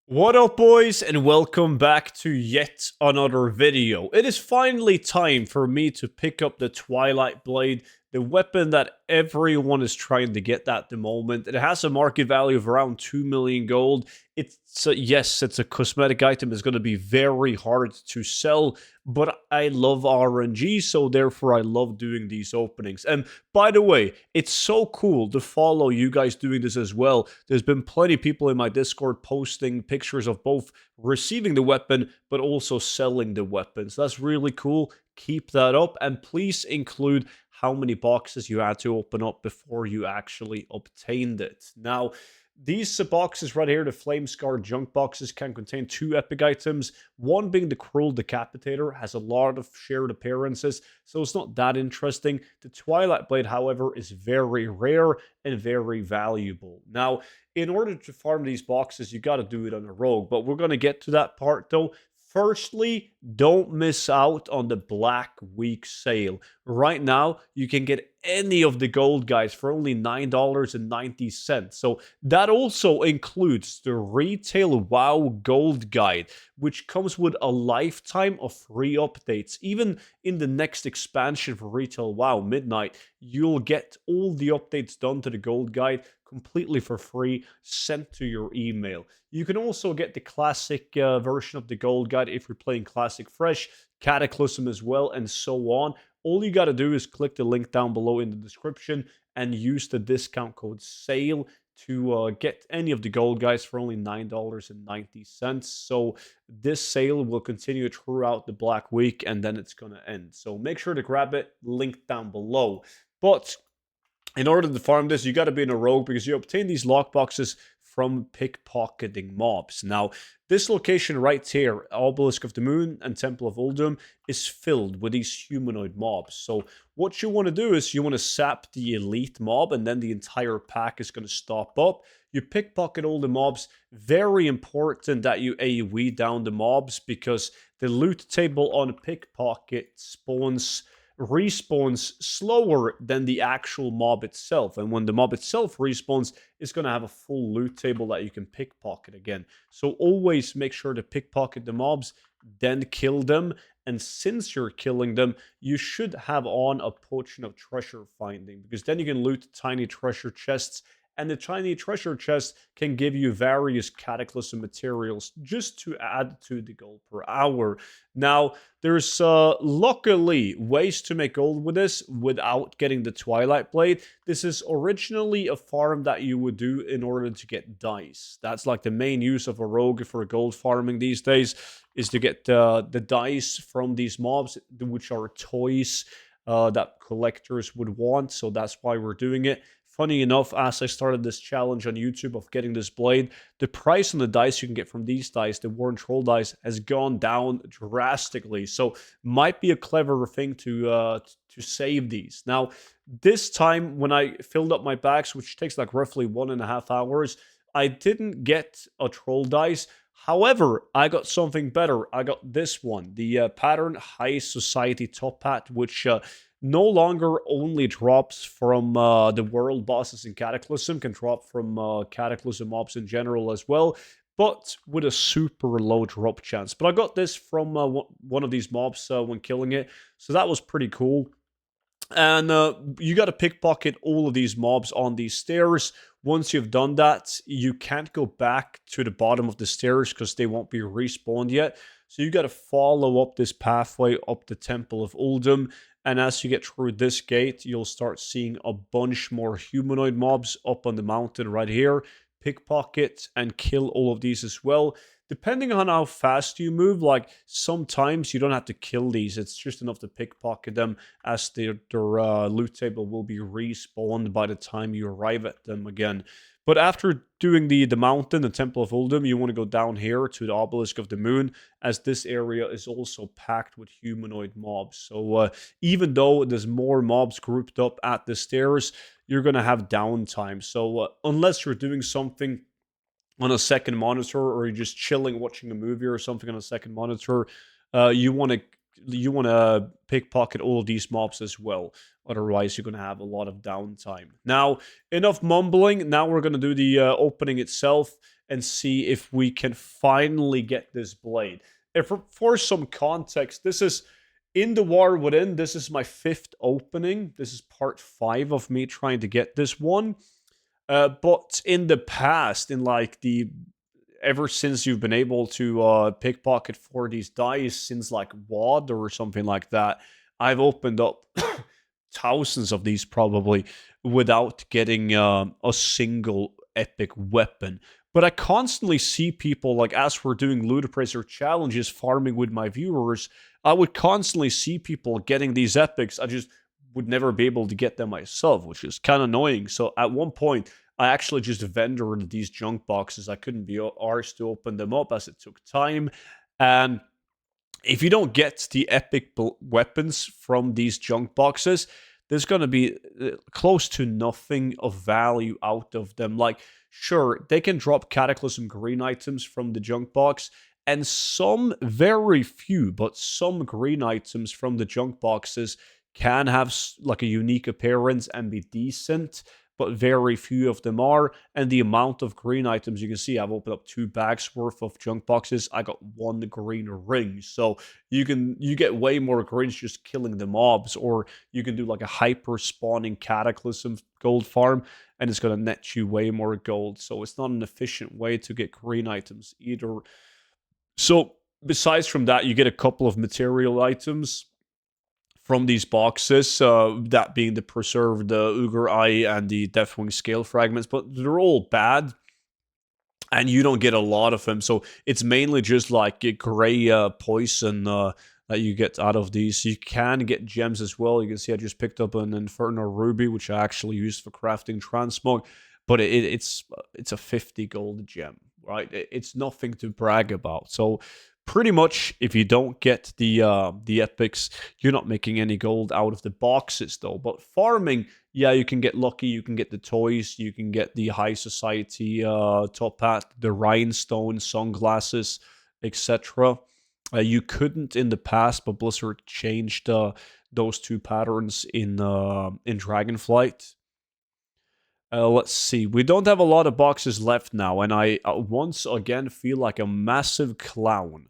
What up, boys, and welcome back to yet another video. It is finally time for me to pick up the Twilight Blade, the weapon that everyone is trying to get at the moment. It has a market value of around 2 million gold. Yes, it's a cosmetic item. It's going to be very hard to sell, but I love RNG, so therefore I love doing these openings. And by the way, it's so cool to follow you guys doing this as well. There's been plenty of people in my Discord posting pictures of both receiving the weapon but also selling the weapon. So that's really cool. Keep that up, and please include how many boxes you had to open up before you actually obtained it. Now, these boxes right here, the Flame Scar junk boxes, can contain 2 epic items. One being the Cruel Decapitator, has a lot of shared appearances, so it's not that interesting. The Twilight Blade, however, is very rare and very valuable. Now, in order to farm these boxes, you got to do it on a rogue, but we're going to get to that part though. Firstly, don't miss out on the Black Week sale. Right now, you can get any of the gold guys for only $9.90. So that also includes the Retail WoW Gold Guide, which comes with a lifetime of free updates. Even in the next expansion for Retail WoW Midnight, you'll get all the updates done to the Gold Guide completely for free, sent to your email. You can also get the classic version of the Gold Guide if you're playing Classic Fresh, Cataclysm as well, and so on. All you got to do is click the link down below in the description and use the discount code SALE to get any of the gold guys for only $9.90. So this sale will continue throughout the Black Week, and then it's going to end. So make sure to grab it, link down below. But in order to farm this, you got to be in a rogue because you obtain these lockboxes from pickpocketing mobs. Now, this location right here, Obelisk of the Moon and Temple of Uldum, is filled with these humanoid mobs. So what you want to do is you want to sap the elite mob, and then the entire pack is going to stop up. You pickpocket all the mobs. Very important that you AoE down the mobs, because the loot table on pickpocket respawns slower than the actual mob itself. And when the mob itself respawns, it's going to have a full loot table that you can pickpocket again. So always make sure to pickpocket the mobs, then kill them. And since you're killing them, you should have on a potion of treasure finding, because then you can loot tiny treasure chests, and the tiny treasure chest can give you various cataclysm materials just to add to the gold per hour. Now, there's luckily ways to make gold with this without getting the Twilight Blade. This is originally a farm that you would do in order to get dice. That's like the main use of a rogue for gold farming these days, is to get the dice from these mobs, which are toys that collectors would want. So that's why we're doing it. Funny enough, as I started this challenge on YouTube of getting this blade, the price on the dice you can get from these dice, the Warren Troll dice, has gone down drastically. So might be a clever thing to save these. Now, this time when I filled up my bags, which takes like roughly 1.5 hours, I didn't get a troll dice. However, I got something better. I got this one, the Pattern High Society Top Hat, which no longer only drops from the world bosses in Cataclysm, can drop from Cataclysm mobs in general as well, but with a super low drop chance. But I got this from one of these mobs when killing it, so that was pretty cool. And you got to pickpocket all of these mobs on these stairs. Once you've done that, you can't go back to the bottom of the stairs because they won't be respawned yet. So you got to follow up this pathway up the Temple of Uldum. And as you get through this gate, you'll start seeing a bunch more humanoid mobs up on the mountain right here. Pickpocket and kill all of these as well. Depending on how fast you move, like sometimes you don't have to kill these. It's just enough to pickpocket them, as their loot table will be respawned by the time you arrive at them again. But after doing the mountain, the Temple of Uldum, you want to go down here to the Obelisk of the Moon, as this area is also packed with humanoid mobs. So even though there's more mobs grouped up at the stairs, you're going to have downtime. So unless you're doing something on a second monitor, or you're just chilling watching a movie or something on a second monitor, you want to pickpocket all of these mobs as well. Otherwise, you're going to have a lot of downtime. Now, enough mumbling. Now we're going to do the opening itself. and see if we can finally get this blade. If for some context, this is in the War Within. This is my 5th opening. This is part 5 of me trying to get this one. But in the past, in like the ever since you've been able to pickpocket for these dice since like WoD or something like that, I've opened up thousands of these probably without getting a single epic weapon. But I constantly see people, like as we're doing Ludicrous challenges, farming with my viewers, I would constantly see people getting these epics. I just would never be able to get them myself, which is kind of annoying. So at one point, I actually just vendored these junk boxes. I couldn't be arsed to open them up as it took time. And if you don't get the epic weapons from these junk boxes, there's going to be close to nothing of value out of them. Like, sure, they can drop Cataclysm green items from the junk box, and some, very few, but some green items from the junk boxes can have like a unique appearance and be decent, but very few of them are. And the amount of green items, you can see I've opened up 2 bags worth of junk boxes. I got 1 green ring. So you get way more greens just killing the mobs, or you can do like a hyper spawning Cataclysm gold farm, and it's going to net you way more gold. So it's not an efficient way to get green items either. So besides from that, you get a couple of material items from these boxes, that being the preserved Uger Eye and the Deathwing Scale fragments, but they're all bad, and you don't get a lot of them. So it's mainly just like a gray poison that you get out of these. You can get gems as well. You can see I just picked up an Inferno Ruby, which I actually used for crafting Transmog, but it's a 50 gold gem, right? It's nothing to brag about. So pretty much, if you don't get the epics, you're not making any gold out of the boxes, though. But farming, yeah, you can get lucky. You can get the toys. You can get the high society top hat, the rhinestone sunglasses, etc. You couldn't in the past, but Blizzard changed those 2 patterns in Dragonflight. Let's see. We don't have a lot of boxes left now, and I once again feel like a massive clown.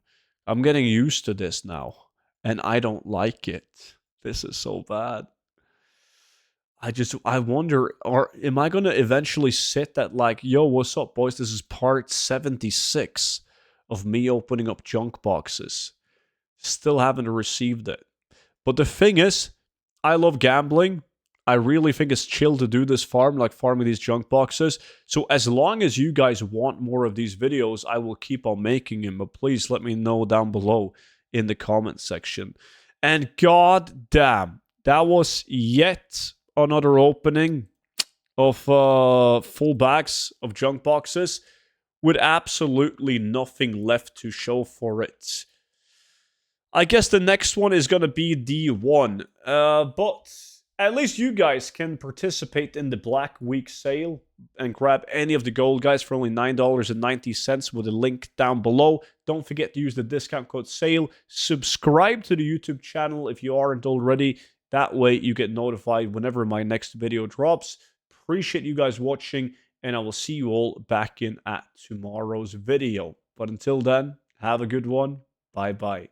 I'm getting used to this now, and I don't like it. This is so bad. I wonder, or am I gonna eventually sit at like, yo, what's up, boys? This is part 76 of me opening up junk boxes. Still haven't received it. But the thing is, I love gambling. I really think it's chill to do this farm, like farming these junk boxes. So as long as you guys want more of these videos, I will keep on making them. But please let me know down below in the comment section. And god damn, that was yet another opening of full bags of junk boxes with absolutely nothing left to show for it. I guess the next one is going to be D1. But at least you guys can participate in the Black Week sale and grab any of the gold guys for only $9.90 with a link down below. Don't forget to use the discount code SALE. Subscribe to the YouTube channel if you aren't already. That way you get notified whenever my next video drops. Appreciate you guys watching, and I will see you all back in at tomorrow's video. But until then, have a good one. Bye-bye.